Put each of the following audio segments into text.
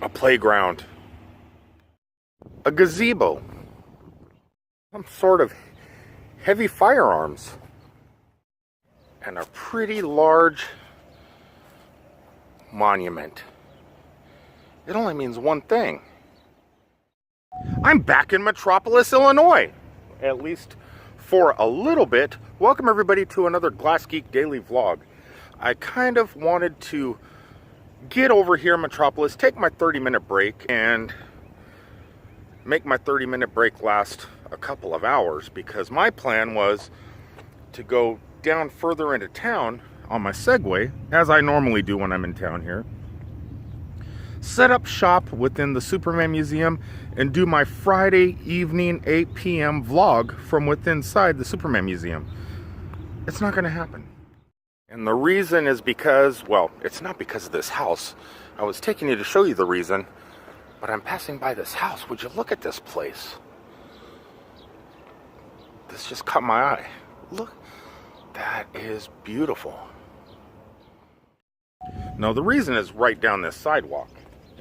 a playground, a gazebo, some sort of heavy firearms, and a pretty large monument. It only means one thing. I'm back in Metropolis, Illinois, at least for a little bit. Welcome everybody to another Glass Geek Daily Vlog. I kind of wanted to get over here in Metropolis, take my 30-minute break, and make my 30-minute break last a couple of hours, because my plan was to go down further into town on my Segway, as I normally do when I'm in town here, set up shop within the Superman Museum, and do my Friday evening 8 p.m. vlog from within inside the Superman Museum. It's not going to happen. And the reason is because, well, it's not because of this house. I was taking you to show you the reason, but I'm passing by this house. Would you look at this place? This just caught my eye. Look, that is beautiful. Now, the reason is right down this sidewalk,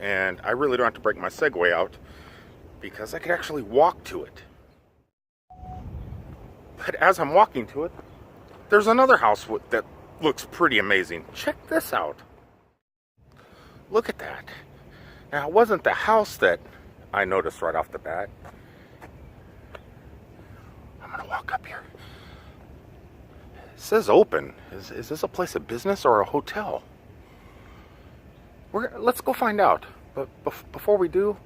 and I really don't have to break my Segway out because I could actually walk to it. But as I'm walking to it, there's another house that looks pretty amazing. Check this out. Look at that. Now, it wasn't the house that I noticed right off the bat. I'm gonna walk up here. It says open. Is this a place of business or a hotel? Let's go find out. But before we do,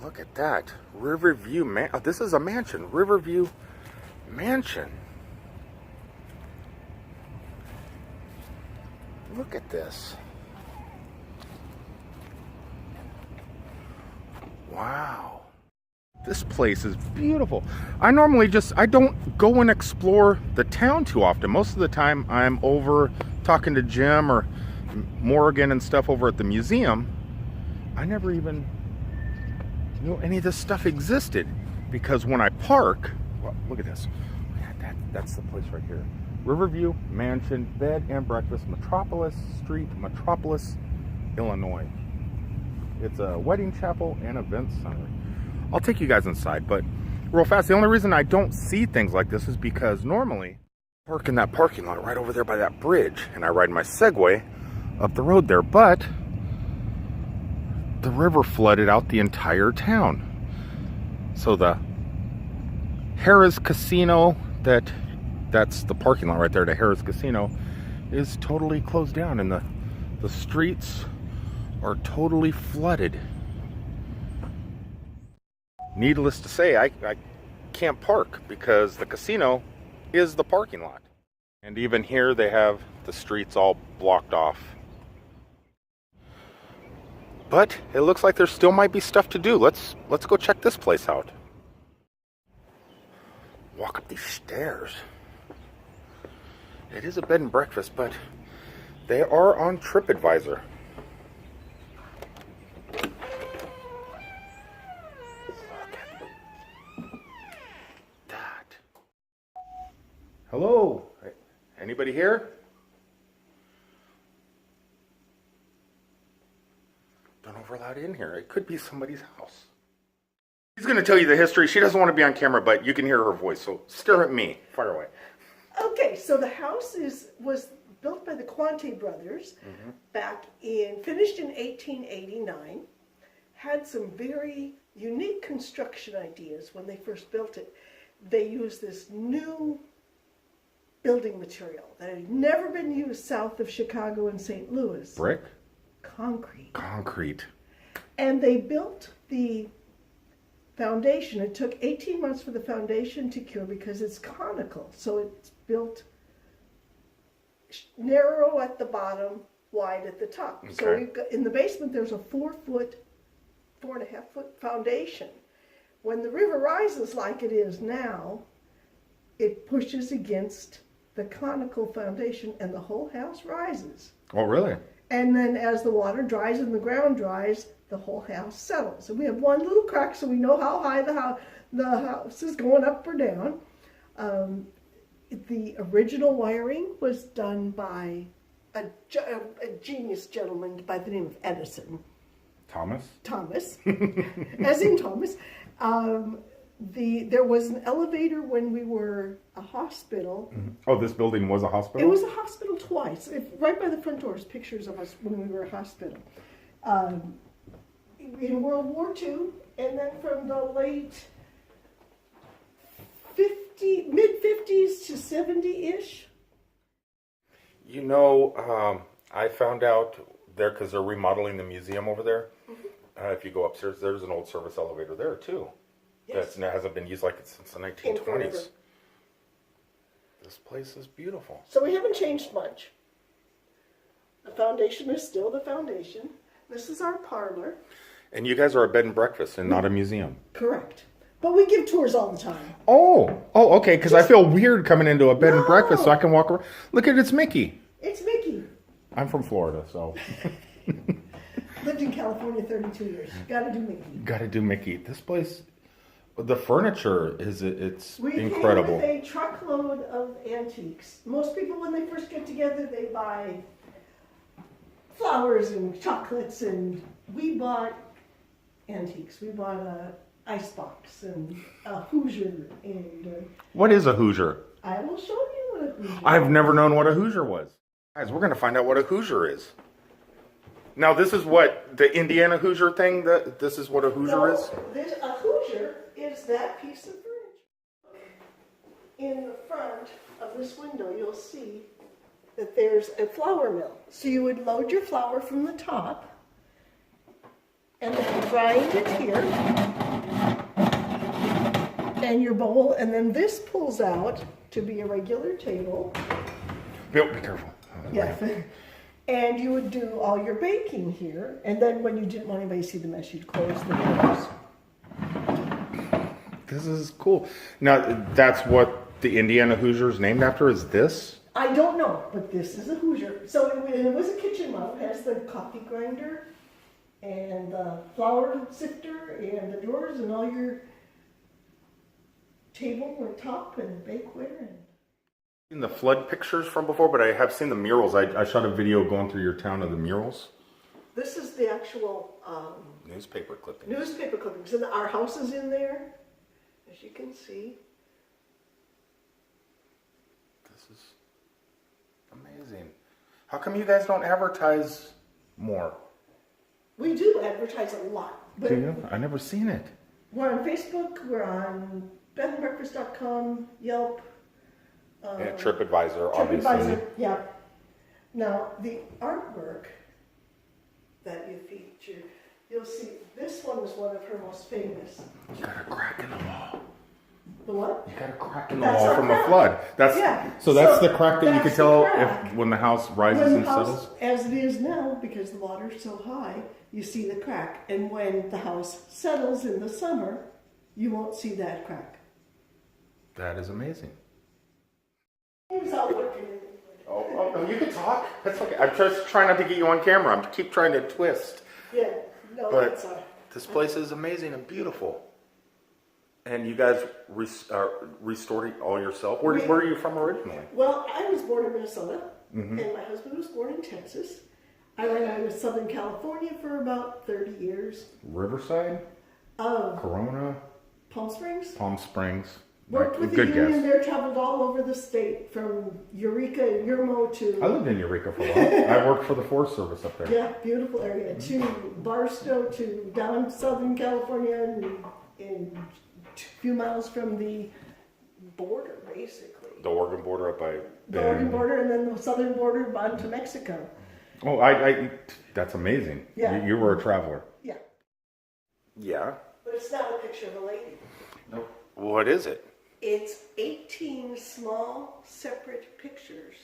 look at that. Riverview this is a mansion. Riverview Mansion. Look at this. Wow. This place is beautiful. I don't go and explore the town too often. Most of the time I'm over talking to Jim or Morgan and stuff over at the museum. I never even knew any of this stuff existed, because when I park, well, look at this. That's the place right here. Riverview Mansion, Bed and Breakfast, Metropolis Street, Metropolis, Illinois. It's a wedding chapel and event center. I'll take you guys inside, but real fast, the only reason I don't see things like this is because normally I park in that parking lot right over there by that bridge, and I ride my Segway up the road there, but the river flooded out the entire town. So the Harrah's Casino, that's the parking lot right there, the Harrah's Casino, is totally closed down, and the streets are totally flooded. Needless to say, I can't park because the casino is the parking lot. And even here they have the streets all blocked off. But it looks like there still might be stuff to do. Let's go check this place out. Walk up these stairs. It is a bed and breakfast, but they are on TripAdvisor. Look at that. Hello? Anybody here? Don't know if we're allowed in here. It could be somebody's house. She's going to tell you the history. She doesn't want to be on camera, but you can hear her voice, so stare at me. Fire away. Okay, so the house was built by the Quante brothers finished in 1889. Had some very unique construction ideas when they first built it. They used this new building material that had never been used south of Chicago and St. Louis. Brick? Concrete. And they built the foundation. It took 18 months for the foundation to cure because it's conical. So it's built narrow at the bottom, wide at the top. Okay. So you've got, in the basement there's a 4.5 foot foundation. When the river rises like it is now, it pushes against the conical foundation and the whole house rises. Oh, really? And then as the water dries and the ground dries, the whole house settles. And we have one little crack, so we know how high the house is going, up or down. The original wiring was done by a genius gentleman by the name of Edison. Thomas? Thomas, as in Thomas. There was an elevator when we were a hospital. Oh, this building was a hospital? It was a hospital twice. Right by the front door is pictures of us when we were a hospital. In World War II, and then from the late mid-50s to 70-ish. You know, I found out there, because they're remodeling the museum over there. If you go upstairs, there's an old service elevator there, too. Yes. That hasn't been used like it since the 1920s. This place is beautiful. So we haven't changed much. The foundation is still the foundation. This is our parlor. And you guys are a bed and breakfast and not a museum. Correct. But we give tours all the time. Oh, okay, because I feel weird coming into a bed and breakfast so I can walk around. Look at it's Mickey. It's Mickey. I'm from Florida, so. Lived in California 32 years. Gotta do Mickey. Gotta do Mickey. This place, the furniture it's we incredible. We came with a truckload of antiques. Most people, when they first get together, they buy flowers and chocolates, and we bought antiques. We bought a icebox and a Hoosier, and What is a Hoosier? I will show you what a Hoosier is. I've never known what a Hoosier was. Guys, we're going to find out what a Hoosier is. Now, this is what, the Indiana Hoosier thing, this is what a Hoosier is? A Hoosier is that piece of furniture. In the front of this window, you'll see that there's a flour mill. So you would load your flour from the top, and then grind it here, and your bowl, and then this pulls out to be a regular table. Bill, be careful. Yeah. And you would do all your baking here, and then when you didn't want anybody to see the mess, you'd close the doors. This is cool. Now, that's what the Indiana Hoosier is named after, is this? I don't know, but this is a Hoosier. So it was a kitchen model. It has the coffee grinder and the flour sifter and the drawers and all your table and top and bakeware. And Seen the flood pictures from before, but I have seen the murals. I shot a video going through your town of the murals. this is the actual Newspaper clippings. newspaper clippings. And our house is in there, as you can see. This is amazing. How come you guys don't advertise more? We do advertise a lot. But Do you? I never seen it. we're on Facebook, we're on bedandbreakfast.com, Yelp. Yeah, TripAdvisor, obviously. TripAdvisor, yeah. Now, the artwork that you feature, you'll see, this one is one of her most famous. You got a crack in the wall. The what? You got a crack in the That's wall our from crack. the flood. That's Yeah. so that's So the crack that you that's can the tell crack. if when the house rises When and the house, settles. as it is now, because the water's so high, you see the crack. And when the house settles in the summer, you won't see that crack. That is amazing. It's all working. Oh, no, you can talk. That's okay. I'm just trying not to get you on camera. I'm keep trying to twist. Yeah, no, But that's all right. this place is amazing and beautiful. And you guys restored it all yourself? Where are you from originally? Well, I was born in Minnesota, and my husband was born in Texas. I went out to Southern California for about 30 years. Riverside? Corona? Palm Springs. Palm Springs? Worked with the Good union guess. there, traveled all over the state, from Eureka and Yermo I to, lived in Eureka for a while. I worked for the Forest Service up there. yeah, beautiful area, to Barstow, to down Southern California, and a few miles from the border, basically. The Oregon border up by The Oregon border, and then the southern border on to Mexico. Oh, that's amazing. Yeah. You were a traveler. Yeah, Yeah. but it's not a picture of a lady. No. What is it? It's 18 small, separate pictures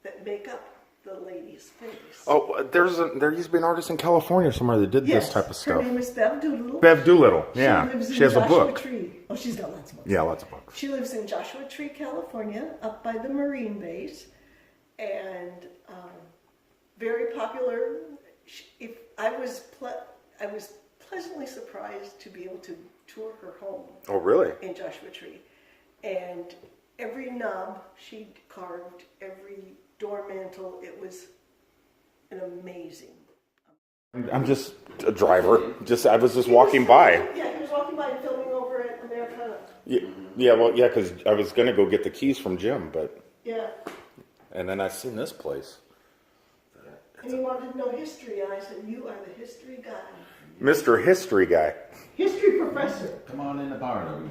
that make up the lady's face. Oh, there used to be an artist in California somewhere that did this type of Her stuff. name is Bev Doolittle. Bev Doolittle. Yeah. She lives in She has a Joshua book. Tree. Oh, she's got lots of books. Yeah, lots of books. She lives in Joshua Tree, California, up by the Marine base, and very popular. I was pleasantly surprised to be able to tour her home Oh, really? in Joshua Tree, and every knob she carved, every door mantle. It was an amazing. I'm just a driver. I was just walking by. Yeah, he was walking by and filming over at Americana. Yeah, well, yeah, because I was gonna go get the keys from Jim, but Yeah. and then I seen this place. And he wanted to know history, and I said, "You are the history guy." Mr. History Guy. History professor. Come on in the parlor.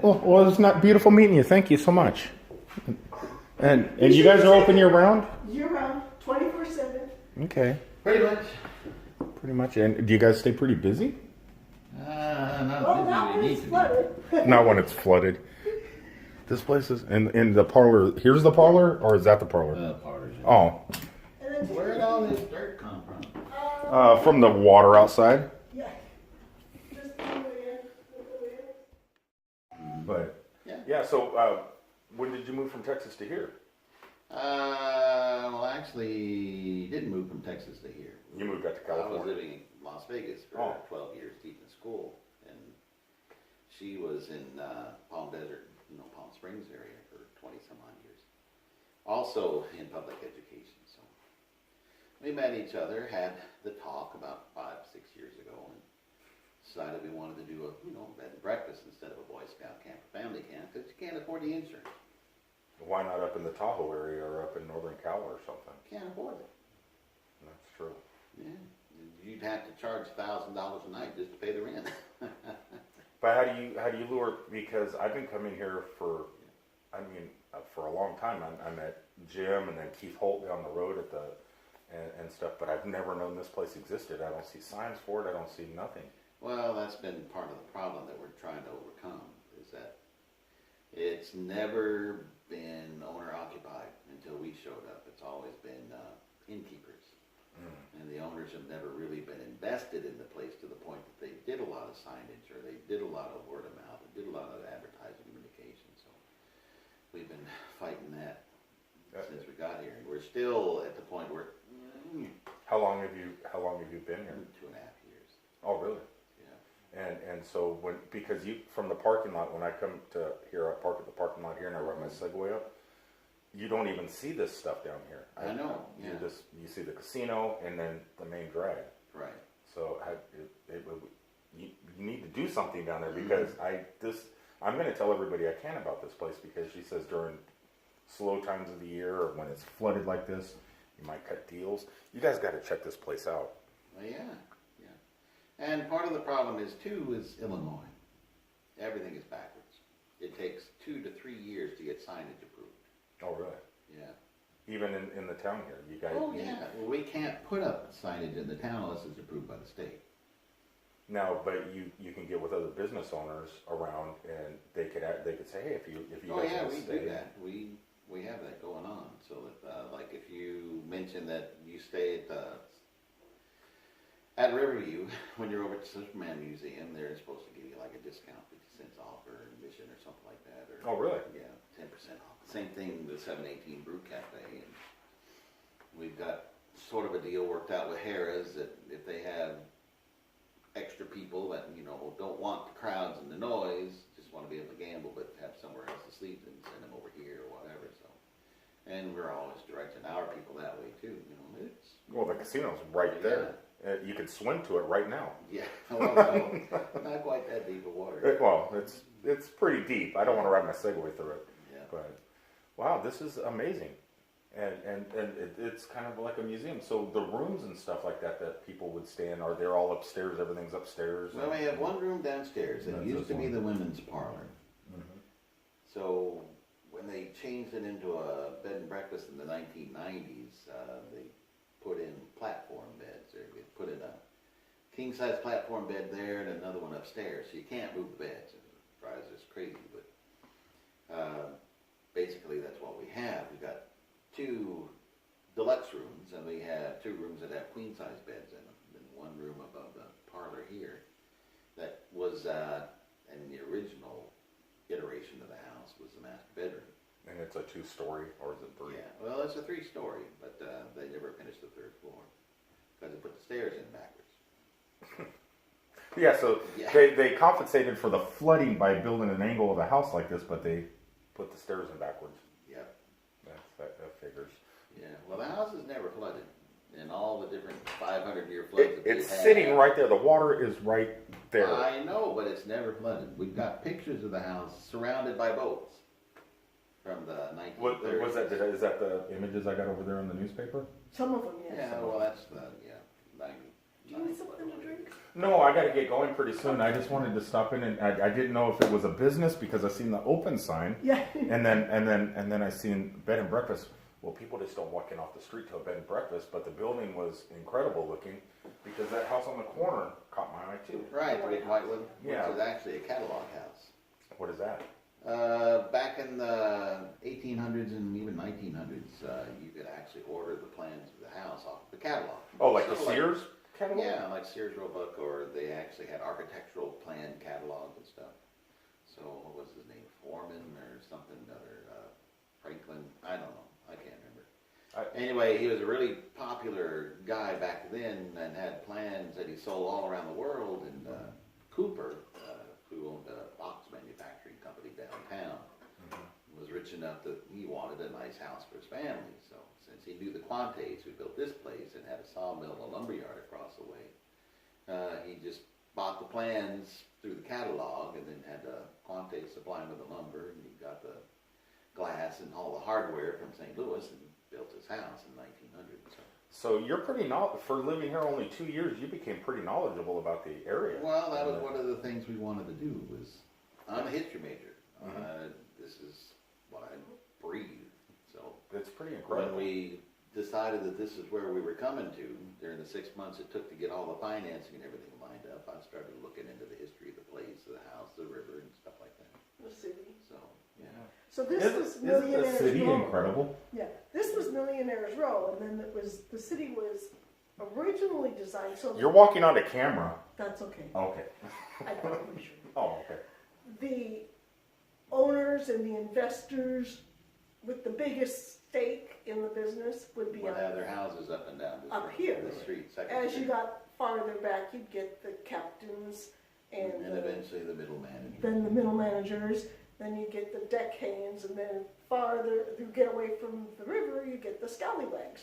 Well, it's not beautiful meeting you. Thank you so much. And you guys are open year round? Year round, 24/7. Okay, Pretty much. pretty much. And do you guys stay pretty busy? Not Well, busy not we when need it's to be. flooded. Not when it's flooded. This place is in the parlor. Here's the parlor, or is that the parlor? Parlors. Oh, And then Where did all this dirt come from? from the water outside. yeah. Just the way in. But Yeah. So when did you move from Texas to here? Well, actually, didn't move from Texas to here. You moved out to I was California. living in Las Vegas for Oh. 12 years deep in school, and she was in Palm Desert, Palm Springs area for 20 some odd years. Also in public education. So we met each other, had the talk about 5-6 years ago, and decided we wanted to do a bed and breakfast instead of a Boy Scout camp or family camp because you can't afford the insurance. Why not up in the Tahoe area or up in Northern Cal or something? Can't afford it. That's true. Yeah, you'd have to charge $1,000 a night just to pay the rent. But how do you lure? Because I've been coming here for a long time. I met Jim and then Keith Holt down the road at and stuff. But I've never known this place existed. I don't see signs for it. I don't see nothing. Well, that's been part of the problem that we're trying to overcome, is that it's never been owner occupied until we showed up. It's always been innkeepers. And the owners have never really been invested in the place to the point that they did a lot of signage or they did a lot of word of mouth, they did a lot of advertising communication. So we've been fighting that since we got here. And we're still at the point where How long have you been here? 2.5 years. Oh, really? Yeah. And so because you from the parking lot, when I come to here, I park at the parking lot here and I ride my Segway up. You don't even see this stuff down here. I know. Yeah. You see the casino and then the main drag. Right. So you need to do something down there because I'm going to tell everybody I can about this place because she says during slow times of the year or when it's flooded like this, you might cut deals. You guys got to check this place out. Well, yeah. And part of the problem is Illinois. Everything is backwards. It takes 2 to 3 years to get signage approved. Oh, really? Yeah. Even in the town here, you guys. Oh, yeah. Well, we can't put up signage in the town unless it's approved by the state. No, but you can get with other business owners around, and they could say, hey, if you Oh, guys yeah, want to we stay. do that. We have that going on. So that, like, if you mention that you stay at Riverview, when you're over at the Superman Museum, they're supposed to give you like a discount, 50 cents off or admission or something like that. Or, Oh, really? Yeah, 10% off. Same thing with 718 Brew Cafe. And we've got sort of a deal worked out with Harrah's that if they have extra people that, don't want the crowds and the noise, just want to be able to gamble but have somewhere else to sleep, and send them over here or whatever. So, and we're always directing our people that way too. Well, the casino's right there. You can swim to it right now. Yeah, well, no, not quite that deep of water. It's pretty deep. I don't want to ride my Segway through it. Yeah. But wow, this is amazing, and it's kind of like a museum. So the rooms and stuff like that people would stay in, are they all upstairs? Everything's upstairs. Well, we have one room downstairs. It used to be the women's parlor. Mm-hmm. So when they changed it into a bed and breakfast in the 1990s, they put in platform beds. They put in a king-size platform bed there and another one upstairs. So you can't move the beds. It drives us crazy, but basically that's what we have. We've got 2 deluxe rooms, and we have 2 rooms that have queen-size beds in them. And one room above the parlor here that was, in the original iteration of the house, was the master bedroom. And it's a 2-story, or is it 3? Yeah, well, it's a 3-story, but they never finished the 3rd floor because they put the stairs in backwards. Yeah, so Yeah. They compensated for the flooding by building an angle of a house like this, but they put the stairs in backwards. Yep. That figures. Yeah. Well, the house is never flooded. and all the different 500-year floods that It's we've had. sitting right there. The water is right there. I know, but it's never flooded. We've got pictures of the house surrounded by boats from the 1930s. What was that? Is that the images I got over there in the newspaper? Some of them, yes. Yeah, well, that's the, 90. Do you need something to drink? No, I got to get going pretty soon. I just wanted to stop in, and I didn't know if it was a business because I seen the open sign, Yeah. and then I seen bed and breakfast. Well, people just don't walk in off the street to a bed and breakfast, but the building was incredible looking because that house on the corner caught my eye too. Right, the big white one, Yeah. which is actually a catalog house. What is that? Back in the 1800s and even 1900s, you could actually order the plans of the house off the catalog. Oh, like So the Sears catalog? Yeah, like Sears Roebuck, or they actually had architectural plan catalogs and stuff. So what was his name, Foreman or something other, Franklin? I don't know, I can't remember. Anyway, he was a really popular guy back then and had plans that he sold all around the world. And Cooper, who owned a box manufacturing company downtown, was rich enough that he wanted a nice house for his family. So since he knew the Quantes who built this place and had a sawmill and a lumberyard across the way, he just bought the plans through the catalog and then had Quantes supply him with the lumber, and he got the glass and all the hardware from St. Louis and built his house in 1900. So you're pretty for living here only 2 years. You became pretty knowledgeable about the area. Well, that was one of the things we wanted to do. Was I'm a history major. This is what I breathe. So It's pretty incredible. when we decided that this is where we were coming to, during the 6 months it took to get all the financing and everything lined up, I started looking into the history of the place, the house, the river, and stuff like that. The city. So yeah. So this was Isn't the Millionaire's city Row. incredible? Yeah, this was Millionaire's Row, and then the city was originally designed so. You're walking onto camera. That's okay. Okay. I probably should. Oh, okay. The owners and the investors with the biggest stake in the business would be Would up, have their houses up and down the up street, here. the street, second As street. you got farther back, you'd get the captains and And eventually the middle manager. then the middle managers, then you get the deckhands, and then farther you get away from the river, you get the scallywags.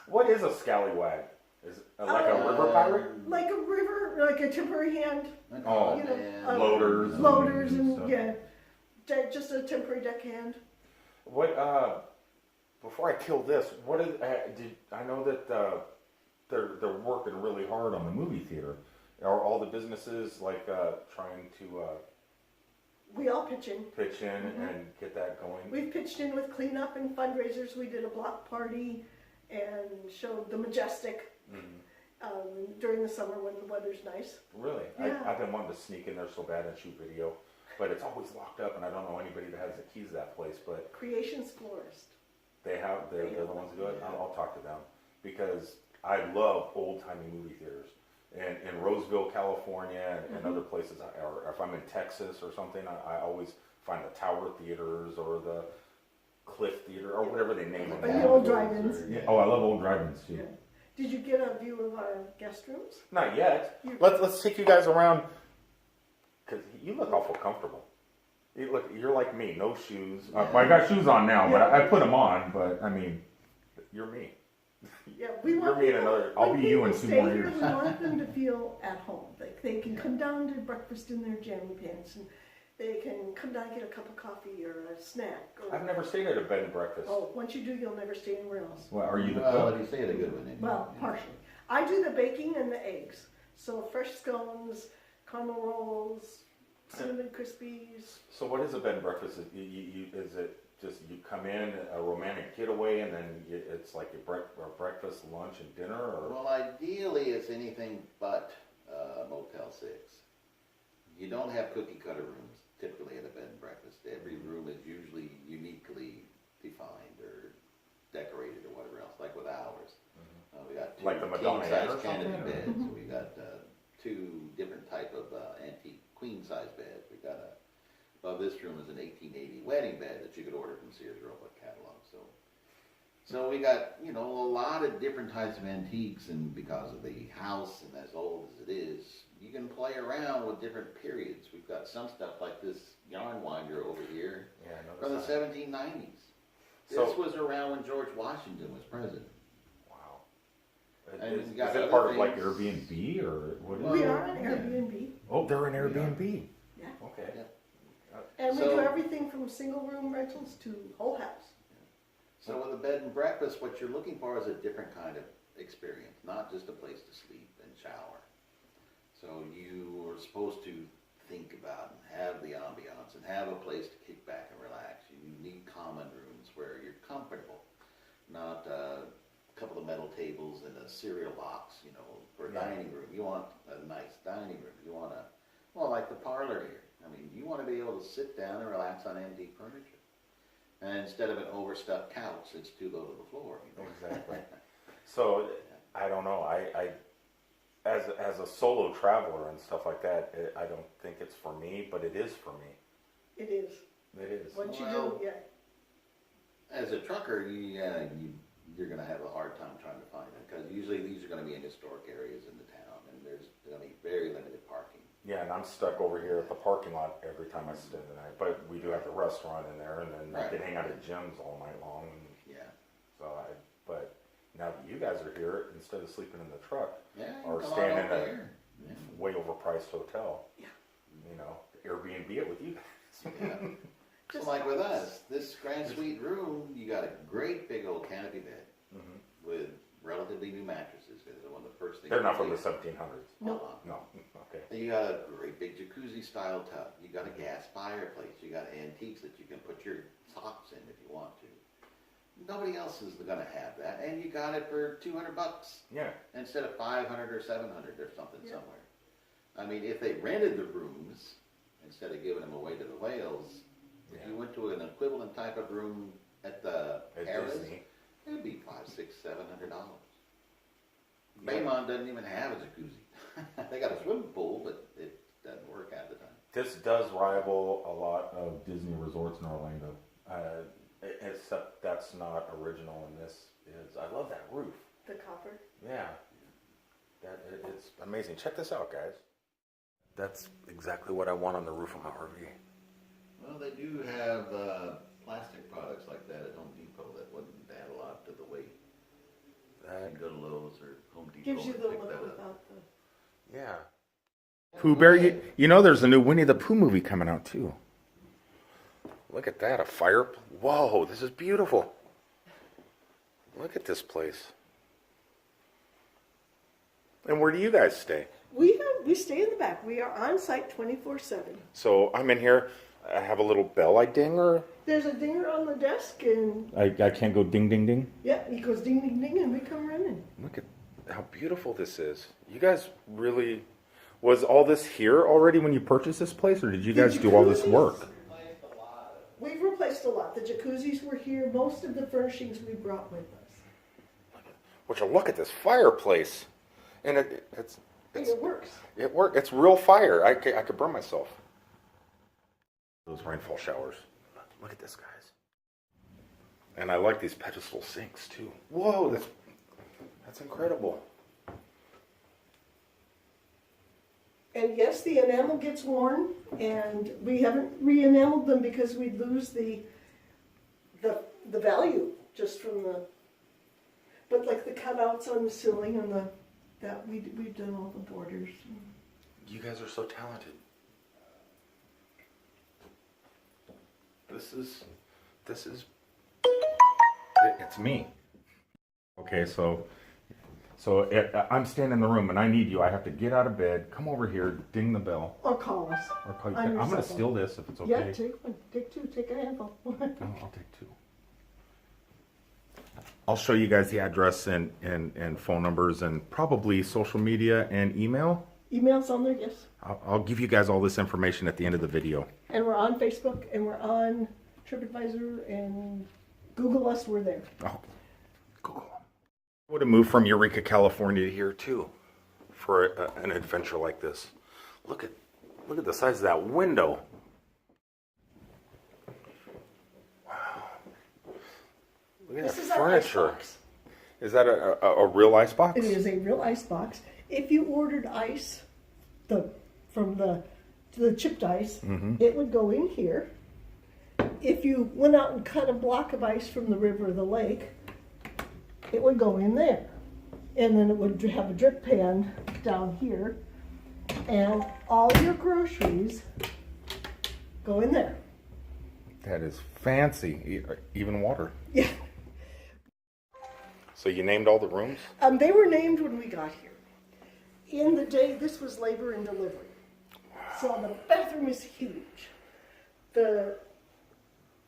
What is a scallywag? Is it like a river pirate? Like a river, like a temporary hand, Oh, you know, and loaders. loaders, and stuff. yeah, just a temporary deckhand. What? Before I kill this, what is? I know that they're working really hard on the movie theater. Are all the businesses like trying to We all pitch in. pitch in and get that going? We've pitched in with cleanup and fundraisers. We did a block party and showed the Majestic during the summer when the weather's nice. Really? Yeah. I've been wanting to sneak in there so bad and shoot video, but it's always locked up, and I don't know anybody that has the keys to that place. But Creations Florist. they're the ones that do it. I'll talk to them because I love old timey movie theaters. And in Roseville, California, and other places, or if I'm in Texas or something, I always find the Tower Theaters or the Cliff Theater or whatever they name Or them. the old drive-ins. Yeah. Oh, I love old drive-ins too. Yeah. Did you get a view of our guest rooms? Not yet. Let's take you guys around because you look awful comfortable. You're like me, no shoes. Well, I got shoes on now, but I put them on. But I mean, you're me. Yeah, we want You're me in people- another. I'll when be you in people 2 stay more here, years. We want them to feel at home. Like they can come down to breakfast in their jammy pants, and they can come down and get a cup of coffee or a snack. Or, I've never stayed at a bed and breakfast. oh, once you do, you'll never stay anywhere else. Well, are you the Well, cook? if you say it a good one. Anyway. Well, partially. I do the baking and the eggs. So fresh scones, caramel rolls, cinnamon crispies. So what is a bed and breakfast? Is it just you come in, a romantic getaway, and then it's like a breakfast, lunch, and dinner? Or Well, ideally, it's anything but Motel 6. You don't have cookie cutter rooms typically at a bed and breakfast. Every room is usually uniquely defined or decorated or whatever else, like with ours. We got two Like the Madonna Inn or king-size canopy something, or? beds. We got two different type of antique queen-size beds. We got above this room is an 1880 wedding bed that you could order from Sears Roebuck catalog. So we got, a lot of different types of antiques, and because of the house and as old as it is, you can play around with different periods. We've got some stuff like this yarn winder over here yeah, I from the noticed that. 1790s. So- This was around when George Washington was president. Wow. And Is you got it other part of like things. Airbnb or what is We it? are an Airbnb, Oh, they're an Airbnb. yeah. Okay. Yeah. And we So- do everything from single room rentals to whole house. So with a bed and breakfast, what you're looking for is a different kind of experience, not just a place to sleep and shower. So you are supposed to think about and have the ambiance and have a place to kick back and relax. You need common rooms where you're comfortable, not a couple of metal tables and a cereal box, you know, for a dining room. You want a nice dining room. You want like the parlor here. I mean, you want to be able to sit down and relax on antique furniture. And instead of an overstuffed couch, it's too low to the floor. You know? Exactly. So I don't know. I as a solo traveler and stuff like that, I don't think it's for me, but it is for me. It is. It is. Once you Well, do, yeah. As a trucker, you're going to have a hard time trying to find it because usually these are going to be in historic areas in the town, and there's going to be very limited parking. Yeah, and I'm stuck over here at the parking lot every time I stay the night. But we do have the restaurant in there, and then I Right. can hang out at gyms all night long. And Yeah. but now that you guys are here, instead of sleeping in the truck Yeah. or come on staying in over a here. Yeah. way overpriced hotel, Yeah. you know, Airbnb it with you guys. Yeah. So like with us, this grand suite room, you got a great big old canopy bed with relatively new mattresses. Because they're one of the first things. They're not you from the take. 1700s. No. No. Okay. And you got a great big jacuzzi style tub. You got a gas fireplace. You got antiques that you can put your socks in if you want to. Nobody else is going to have that, and you got it for $200 Yeah. instead of $500 or $700 or something Yeah. somewhere. I mean, if they rented the rooms instead of giving them away to the whales, if Yeah. you went to an equivalent type of room at the At Harrah's, Disney. it would be $500, $600, $700. Yeah. Baymont doesn't even have a jacuzzi. They got a swimming pool, but it doesn't work half the time. This does rival a lot of Disney resorts in Orlando. Except that's not original, and this is. I love that roof. The copper. Yeah. It's amazing. Check this out, guys. That's exactly what I want on the roof of my RV. Well, they do have plastic products like that at Home Depot that wouldn't add a lot to the weight. You can go to Lowe's or Home Depot Gives you and the pick look that up. without the. Yeah. Pooh Bear, you know there's a new Winnie the Pooh movie coming out too. Look at that, a fire. Whoa, this is beautiful. Look at this place. And where do you guys stay? We stay in the back. We are on site 24/7. So I'm in here. I have a little bell I ding, or There's a dinger on the desk, and I can't go ding, ding, ding. yeah, he goes ding, ding, ding, and we come running. Look at how beautiful this is. You guys really... Was all this here already when you purchased this place, or did you guys do all this work? We've replaced a lot. The jacuzzis were here. Most of the furnishings we brought with us. Would you look at this fireplace? And it's And it works. it worked. It's real fire. I could burn myself. Those rainfall showers. Look at this, guys. And I like these pedestal sinks too. Whoa, that's incredible. And yes, the enamel gets worn, and we haven't re-enameled them because we'd lose the value just from the. But like the cutouts on the ceiling and we've done all the borders. You guys are so talented. This is it's me. Okay, so I'm standing in the room and I need you. I have to get out of bed, come over here, ding the bell, Or call us. or call you. I'm I'm your going to cell steal this if it's Yeah, okay. take one, take two, take a handful. No, I'll take two. I'll show you guys the address and phone numbers and probably social media and email. Emails on there, yes. I'll give you guys all this information at the end of the video. And we're on Facebook, and we're on TripAdvisor, and Google us, we're there. Oh, cool. I would have moved from Eureka, California to here too for an adventure like this. Look at the size of that window. Wow. Look at This that is our ice furniture. box. Is that a real ice box? It is a real ice box. If you ordered ice, from the chipped ice, it would go in here. If you went out and cut a block of ice from the river or the lake, it would go in there. And then it would have a drip pan down here. And all your groceries go in there. That is fancy. Even water. Yeah. So you named all the rooms? They were named when we got here. In the day, this was labor and delivery. So the bathroom is huge. The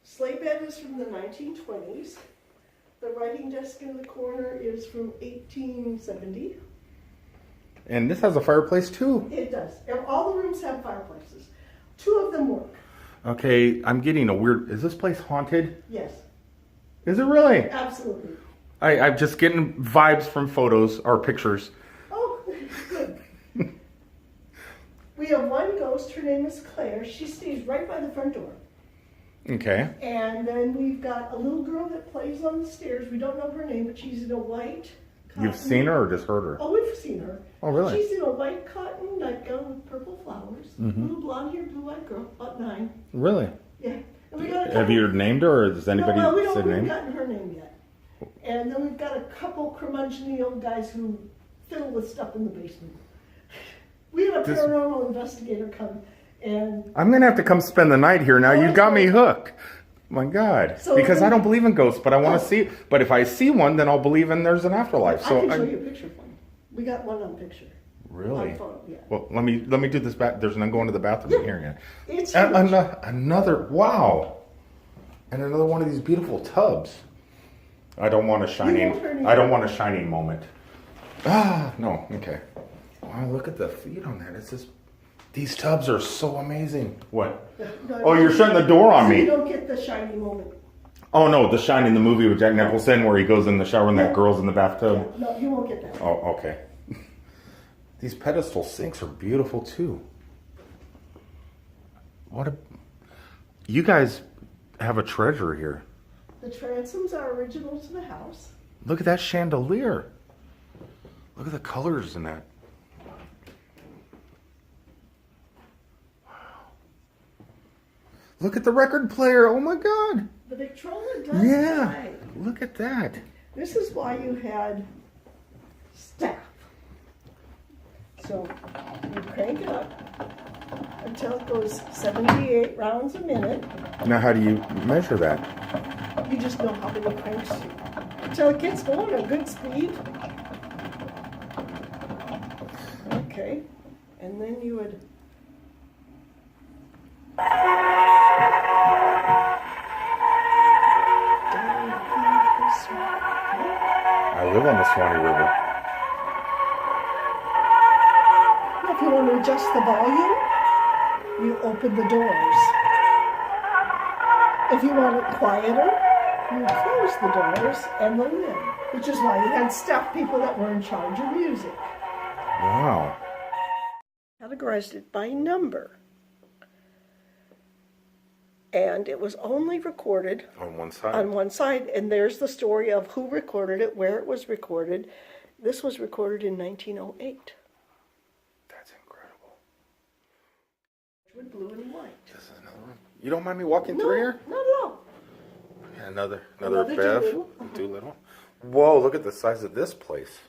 sleigh bed is from the 1920s. The writing desk in the corner is from 1870. And this has a fireplace too. It does. All the rooms have fireplaces. 2 of them work. Okay, I'm getting a weird... Is this place haunted? Yes, Is it really? absolutely. I'm just getting vibes from photos or pictures. Oh, good. We have one ghost. Her name is Claire. She stays right by the front door. Okay. And then we've got a little girl that plays on the stairs. We don't know her name, but she's in a white cotton. You've seen her or just heard her? Oh, we've seen her. Oh, really? She's in a white cotton nightgown with purple flowers. Little blonde hair, blue-eyed girl, about 9. Really? Yeah. And we got a Have you named her, or does anybody no, we say haven't name? gotten her name yet. And then we've got a couple curmudgeonly old guys who fiddle with stuff in the basement. We had a paranormal investigator come, and I'm gonna have to come spend the night here now. Oh, You that's got me right. hooked. My God. So because then- I don't believe in ghosts, but I want Oh. to see. But if I see one, then I'll believe in there's an afterlife. I So can show you a picture of one. We got one on picture. really. On photo, yeah. Well, let me do this back. There's none going to the bathroom Yeah. here yet. It's And huge. another wow, and another one of these beautiful tubs. I don't want a shining. turn I don't want a shining moment. Ah, no. Okay. Wow, look at the feet on that. It's just. These tubs are so amazing. What? No, Oh, you're shutting the door on so you me. don't get the shiny moment. Oh no, The Shining, the movie with Jack Nicholson, where he goes in the shower and that Yeah. girl's in the bathtub. Yeah, no, you won't get that. Oh, okay. These pedestal sinks are beautiful too. You guys have a treasure here. The transoms are original to the house. Look at that chandelier. Look at the colors in that. Wow. Look at the record player. Oh my God. The Victrola does Yeah. play. Look at that. This is why you had staff. So you crank it up until it goes 78 rounds a minute. Now, how do you measure that? You just know how many cranks until it gets going at good speed. Okay, and then you would. I live on the Swanee River. If you want to adjust the volume, you open the doors. If you want it quieter, you close the doors and the lid, which is why you had staff people that were in charge of music. Wow. Categorized it by number. And it was only recorded On one side. on one side, and there's the story of who recorded it, where it was recorded. This was recorded in 1908. That's incredible. With blue and white. This is another one. You don't mind me walking No, through here? not at all. Another Another Bev. Doolittle. Doolittle. Whoa, look at the size of this place.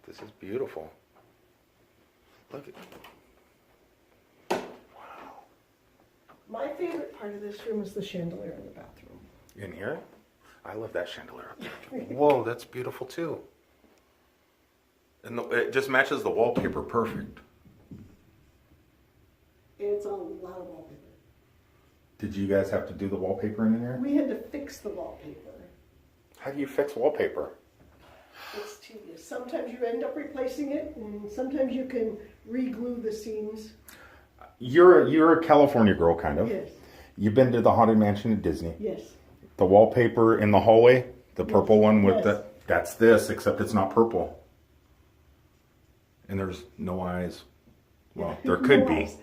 This is beautiful. Look at. My favorite part of this room is the chandelier in the bathroom. In here? I love that chandelier up there. Whoa, that's beautiful too. And it just matches the wallpaper perfect. It's a lot of wallpaper. Did you guys have to do the wallpaper in here? We had to fix the wallpaper. How do you fix wallpaper? It's tedious. Sometimes you end up replacing it, and sometimes you can re-glue the seams. You're a California girl, kind of. Yes, You've been to the Haunted Mansion at Disney. yes. The wallpaper in the hallway, the purple one with Yes. that's this, except it's not purple. And there's no eyes. Well, there No could be. eyes.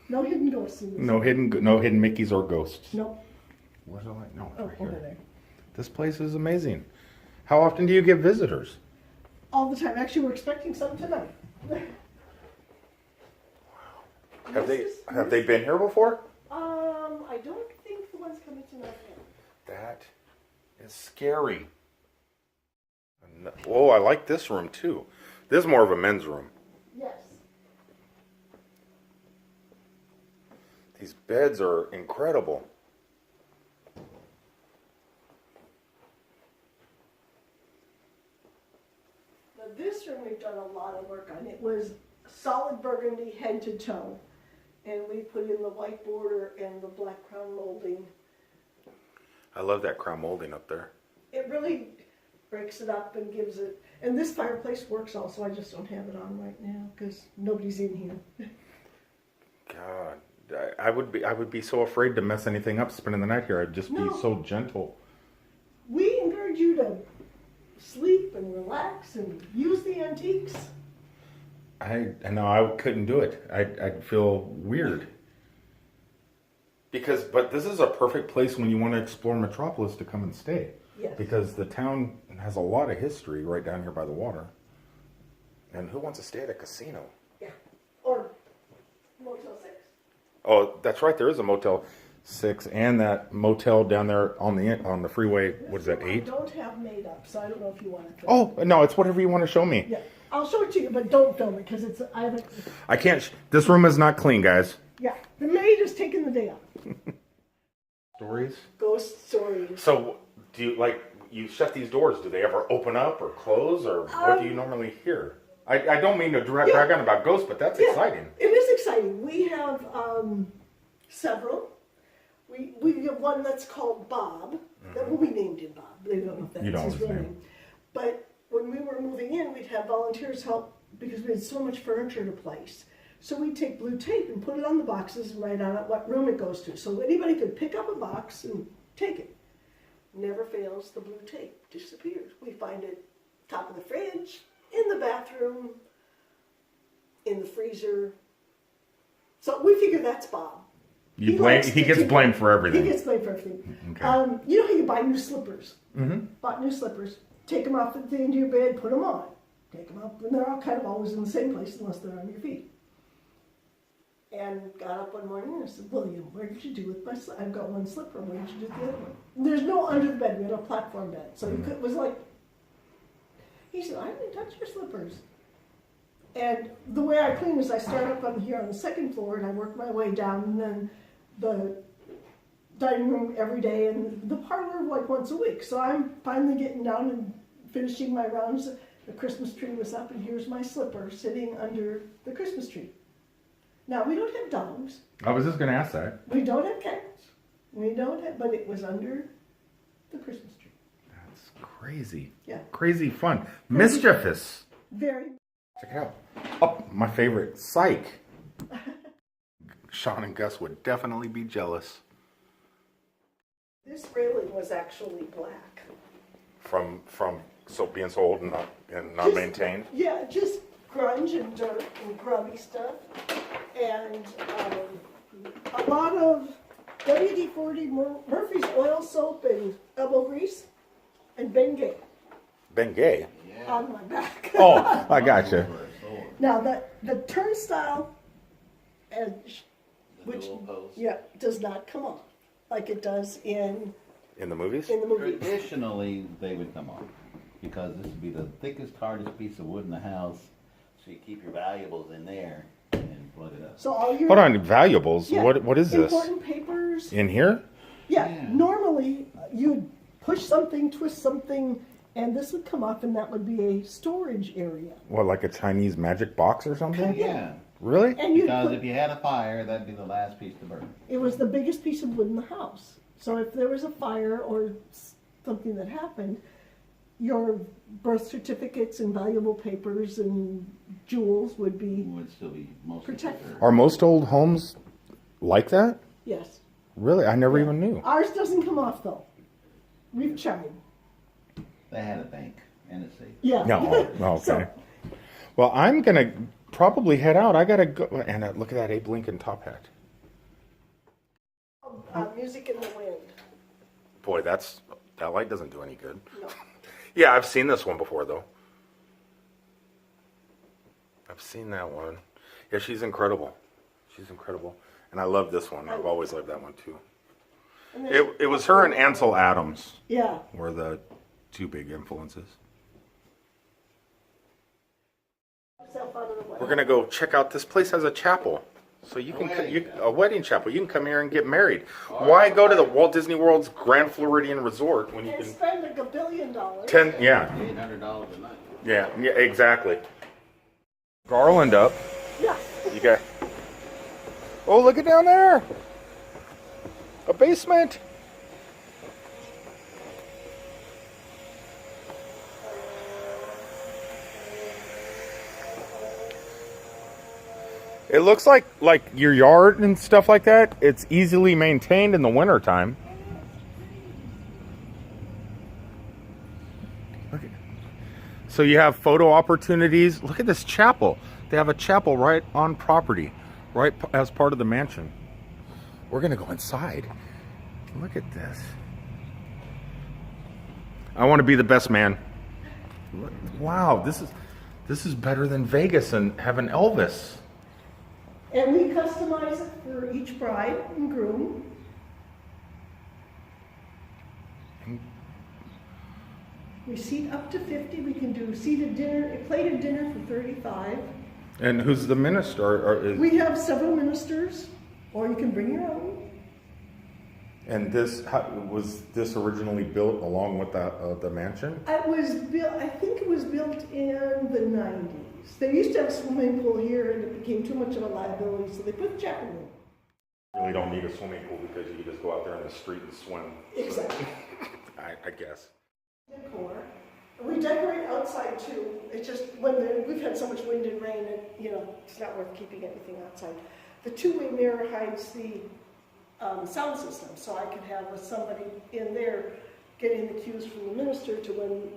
No hidden ghosts in this. No hidden Mickeys or ghosts. No. Where's the light? No, it's Oh, right over here. there. This place is amazing. How often do you get visitors? All the time. Actually, we're expecting some tonight. Have This is- they been here before? I don't think the one's coming tonight yet. That is scary. Oh, I like this room too. This is more of a men's room. Yes. These beds are incredible. Now this room we've done a lot of work on. It was solid burgundy head to toe. And we put in the white border and the black crown molding. I love that crown molding up there. It really breaks it up and gives it, and this fireplace works also. I just don't have it on right now because nobody's in here. God, I would be so afraid to mess anything up spending the night here. I'd just be so gentle. We encourage you to sleep and relax and use the antiques. I know I couldn't do it. I'd feel weird. But this is a perfect place when you want to explore Metropolis to come and stay. Yes. Because the town has a lot of history right down here by the water. And who wants to stay at a casino? Yeah. Or Motel 6. Oh, that's right. There is a Motel 6 and that motel down there on the freeway. What is that, 8? I don't have made up, so I don't know if you want to. Oh, no, it's whatever you want to show me. Yeah. I'll show it to you, but don't film it because I can't. This room is not clean, guys. Yeah. The maid is taking the day off. Stories? Ghost stories. So, do you shut these doors? Do they ever open up or close, or what do you normally hear? I don't mean to drag on about ghosts, but that's exciting. It is exciting. We have several. We have one that's called Bob. That we named him Bob. They don't know if that's his real name. But when we were moving in, we'd have volunteers help because we had so much furniture to place. So we'd take blue tape and put it on the boxes and write on it what room it goes to. So anybody could pick up a box and take it. Never fails, the blue tape disappears. We find it top of the fridge, in the bathroom, in the freezer. So we figure that's Bob. He gets blamed for everything. He gets blamed for everything. Okay. You know how you buy new slippers? Mm-hmm. Bought new slippers. Take them off at the end of your bed, put them on. Take them up, and they're all kind of always in the same place unless they're on your feet. And got up one morning and I said, William, where did you do with my slipper? I've got one slipper. Where did you do with the other one? There's no under the bed. We had a platform bed. So it was like, he said, I didn't touch your slippers. And the way I clean is I start up on here on the second floor and I work my way down, and then the dining room every day and the parlor like once a week. So I'm finally getting down and finishing my rounds. The Christmas tree was up and here's my slipper sitting under the Christmas tree. Now, we don't have dogs. I was just going to ask that. We don't have cats. But it was under the Christmas tree. That's crazy. Yeah. Crazy fun. Mischievous. Very. Check it out. Oh, my favorite. Psych. Sean and Gus would definitely be jealous. This railing was actually black. From being so old and not maintained? Yeah, just grunge and dirt and grubby stuff. And a lot of WD-40 Murphy's oil soap and elbow grease and Bengay. Bengay? Yeah. On my back. Oh, I gotcha. Now, the turnstile edge, which post. does not come off like it does in the movies? In the movies. Traditionally, they would come off because this would be the thickest, hardest piece of wood in the house. So you keep your valuables in there and flood it up. So all your Hold on, valuables. Yeah, What is this? important papers. In here? Yeah, normally you'd push something, twist something, and this would come off, and that would be a storage area. What, like a Chinese magic box or something? Yeah. Really? And Because if you had a fire, that'd be the last piece to burn. it was the biggest piece of wood in the house. So if there was a fire or something that happened, your birth certificates and valuable papers and jewels would be Would still be mostly protected. preserved. Are most old homes like that? Yes. Really? I never even knew. Ours doesn't come off though. We've tried. They had a bank and a safe. Yeah. No. Oh, okay. So, Well, I'm going to probably head out. I got to go. And look at that Abe Lincoln top hat. music in the wind. Boy, that light doesn't do any good. No. Yeah, I've seen this one before, though. I've seen that one. Yeah, she's incredible. She's incredible. And I love this one. I've always loved that one, too. And then- It was her and Ansel Adams Yeah. were the two big influences. Myself out of the way. We're gonna go check out. This place has a chapel, so you can a wedding chapel. You can come here and get married. Why go to the Walt Disney World's Grand Floridian Resort when you And can spend like $1 billion. Yeah, $800 a night. yeah, exactly. Garland up. Yeah. You got. Oh, look at down there. A basement. It looks like your yard and stuff like that. It's easily maintained in the wintertime. Okay. So you have photo opportunities. Look at this chapel. They have a chapel right on property, right as part of the mansion. We're gonna go inside. Look at this. I want to be the best man. Wow, this is better than Vegas and having Elvis. And we customize it for each bride and groom. We seat up to 50. We can do seated dinner, a plated dinner for 35. And who's the minister? We have several ministers, or you can bring your own. And was this originally built along with the mansion? It was built. I think it was built in the 90s. They used to have a swimming pool here, and it became too much of a liability, so they put the chapel in. You really don't need a swimming pool because you can just go out there in the street and swim. Exactly. I guess. Decor. We decorate outside too. It's just we've had so much wind and rain, and it's not worth keeping anything outside. The two-way mirror hides the sound system, so I could have somebody in there getting the cues from the minister to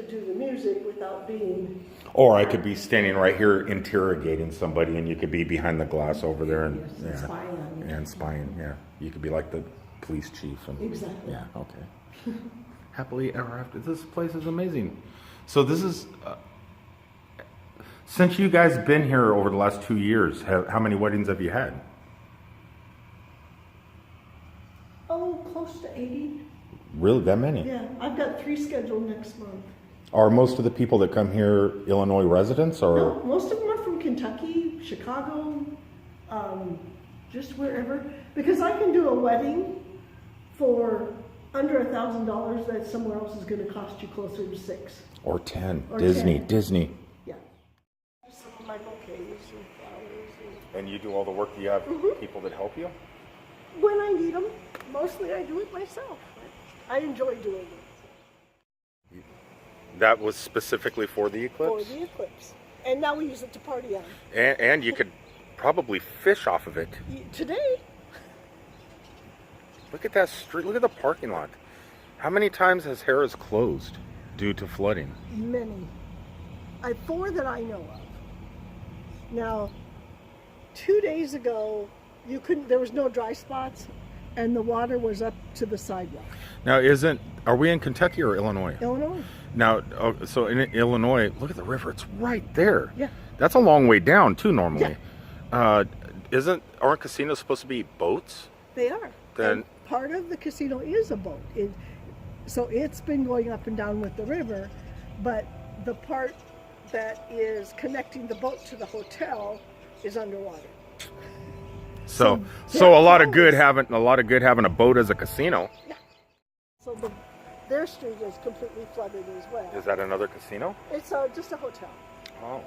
do the music without being. Or I could be standing right here interrogating somebody, and you could be behind the glass over there and Spying on you. and spying. Yeah, you could be like the police chief. And, Exactly. Yeah. Okay. Happily ever after. This place is amazing. So this is. Since you guys been here over the last 2 years, how many weddings have you had? Oh, close to 80. Really, that many? Yeah, I've got 3 scheduled next month. Are most of the people that come here Illinois residents, or? No, most of them are from Kentucky, Chicago, just wherever. Because I can do a wedding for under $1,000 that somewhere else is going to cost you closer to 6. Or 10. Or Disney. 10. Disney. Yeah. Some of my bouquets and flowers. And you do all the work. Do you have people that help you? When I need them, mostly I do it myself. I enjoy doing it. That was specifically for the For eclipse? the eclipse. And now we use it to party on. And you could probably fish off of it. Today, Look at that street. Look at the parking lot. How many times has Harrah's closed due to flooding? many. 4 that I know of. Now, 2 days ago, there was no dry spots, and the water was up to the sidewalk. Now, are we in Kentucky or Illinois? Illinois. Now, so in Illinois, look at the river. It's right there. Yeah. That's a long way down, too, normally. Aren't casinos supposed to be boats? They are. Then- And part of the casino is a boat. So it's been going up and down with the river, but the part that is connecting the boat to the hotel is underwater. So a lot of good having a boat as a casino. Yeah. So their street is completely flooded as well. Is that another casino? It's just a hotel. Oh.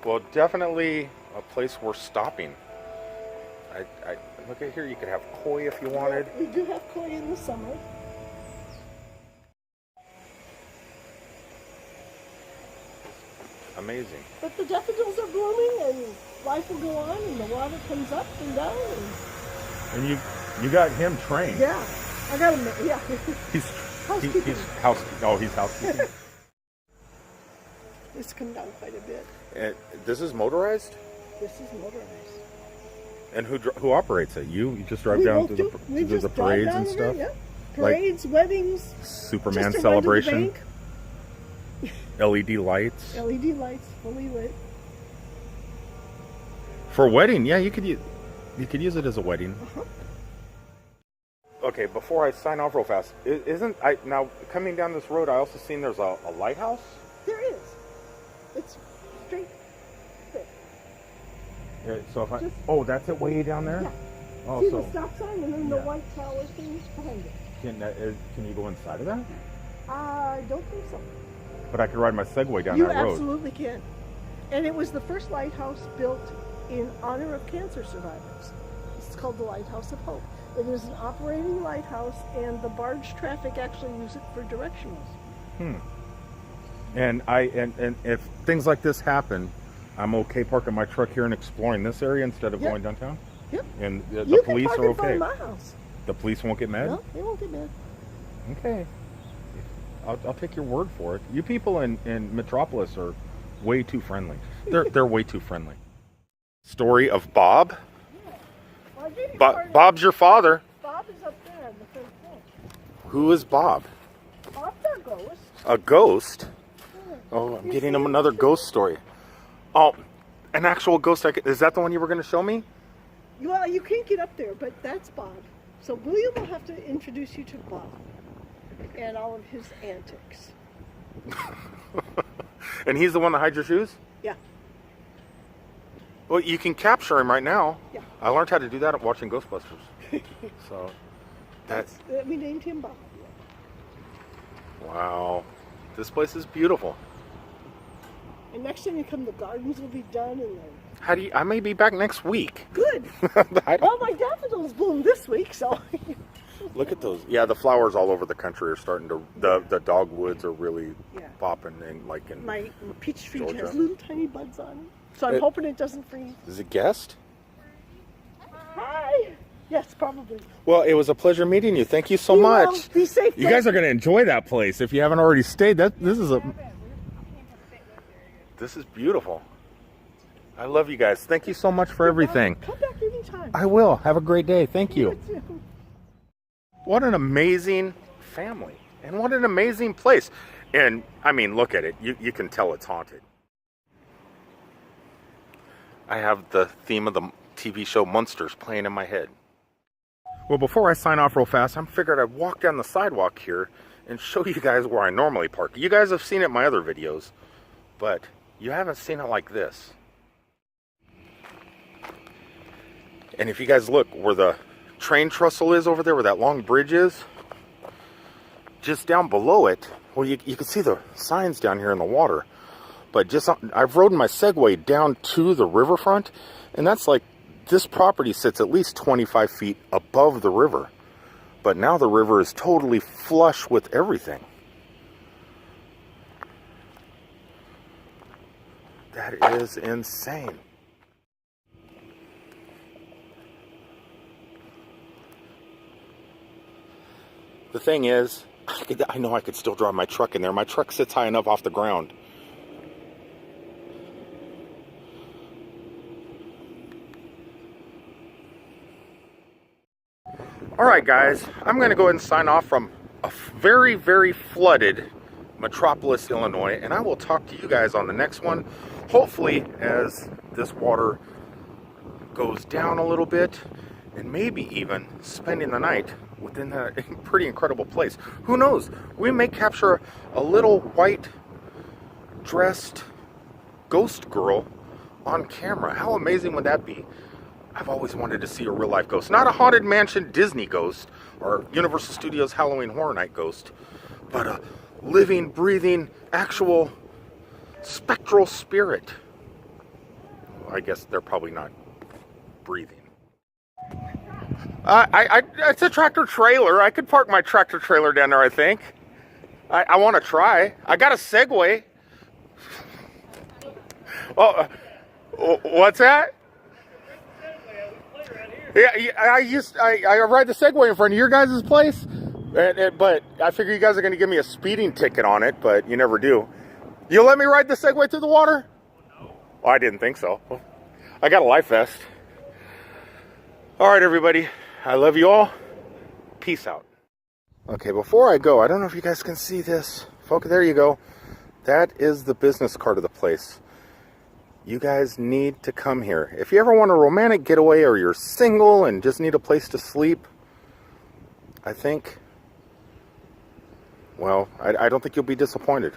Well, definitely a place worth stopping. I look at here. You could have koi if you wanted. We do have koi in the summer. Amazing. But the daffodils are blooming and life will go on and the water comes up and down. And you got him trained. Yeah, I got him. Yeah. He's Housekeeping. he's housekeeping. It's come down quite a bit. And this is motorized. This is motorized. And who operates it? You just drive We down both to do. We the just drive parades down and there, stuff. Yeah. Parades, weddings. Superman just to run to the celebration. bank. LED lights LED lights, fully lit. for wedding. Yeah, you could use it as a wedding. Okay, before I sign off real fast, isn't I now coming down this road? I also seen there's a lighthouse. There is. It's straight there. Yeah, so if I Just- that's it way down there. Yeah. Oh, See so the stop sign and then the white tower thing behind it. can you go inside of that? I don't think so. But I could ride my Segway down You that road. absolutely can. And it was the first lighthouse built in honor of cancer survivors. It's called the Lighthouse of Hope. It is an operating lighthouse, and the barge traffic actually use it for directionals. And and if things like this happen, I'm okay parking my truck here and exploring this area instead of Yep. going downtown. Yep. And the You can police park are in front okay. of my house. The police won't get mad. No, they won't get mad. Okay. I'll take your word for it. You people in Metropolis are way too friendly. They're way too friendly. Story of Bob. Well, I gave you part of- Bob's your father. Bob is up there on the third floor. Who is Bob? Bob's our ghost. A ghost? Yeah. Oh, I'm He's getting him there. another ghost story. Oh, an actual ghost. Is that the one you were going to show me? Well, you can't get up there, but that's Bob. So William will have to introduce you to Bob and all of his antics. And he's the one that hides your shoes? Yeah. Well, you can capture him right now. Yeah. I learned how to do that watching Ghostbusters. So, that's We named him Bob. wow. This place is beautiful. And next time you come, the gardens will be done, and then How do you? I may be back next week. good. I don't, Well, my daffodils bloom this week, so look at those. Yeah, the flowers all over the country are starting to. The dogwoods are really Yeah. popping, and like in. my peach tree Georgia. has little tiny buds on it. So I'm It- hoping it doesn't freeze. Is it guest? Hi. Yes, probably. Well, it was a pleasure meeting you. Thank you so Be much. well. Be safe. You guys are going to enjoy that place if you haven't already stayed. This is beautiful. I love you guys. Thank you so much for everything. Come back anytime. I will. Have a great day. Thank you. too. What an amazing family. And what an amazing place. And I mean, look at it. You can tell it's haunted. I have the theme of the TV show Monsters playing in my head. Well, before I sign off real fast, I figured I'd walk down the sidewalk here and show you guys where I normally park. You guys have seen it in my other videos, but you haven't seen it like this. And if you guys look where the train trestle is over there, where that long bridge is, just down below it, well, you can see the signs down here in the water. But I've rode my Segway down to the riverfront, and that's like, this property sits at least 25 feet above the river. But now the river is totally flush with everything. That is insane. The thing is, I know I could still drive my truck in there. My truck sits high enough off the ground. Alright guys, I'm going to go ahead and sign off from a very, very flooded Metropolis, Illinois, and I will talk to you guys on the next one. Hopefully, as this water goes down a little bit, and maybe even spending the night within that pretty incredible place. Who knows? We may capture a little white dressed ghost girl on camera. How amazing would that be? I've always wanted to see a real life ghost. Not a Haunted Mansion Disney ghost or Universal Studios Halloween Horror Night ghost, but a living, breathing, actual spectral spirit. I guess they're probably not breathing. It's a tractor trailer. I could park my tractor trailer down there, I think. I want to try. I got a Segway. Oh, what's that? Yeah, I ride the Segway in front of your guys' place, but I figure you guys are going to give me a speeding ticket on it, but you never do. You'll let me ride the Segway through the water? No. Well, I didn't think so. I got a life vest. All right, everybody. I love you all. Peace out. Okay, before I go, I don't know if you guys can see this. Folks, there you go. That is the business card of the place. You guys need to come here. If you ever want a romantic getaway or you're single and just need a place to sleep, I think, well, I don't think you'll be disappointed.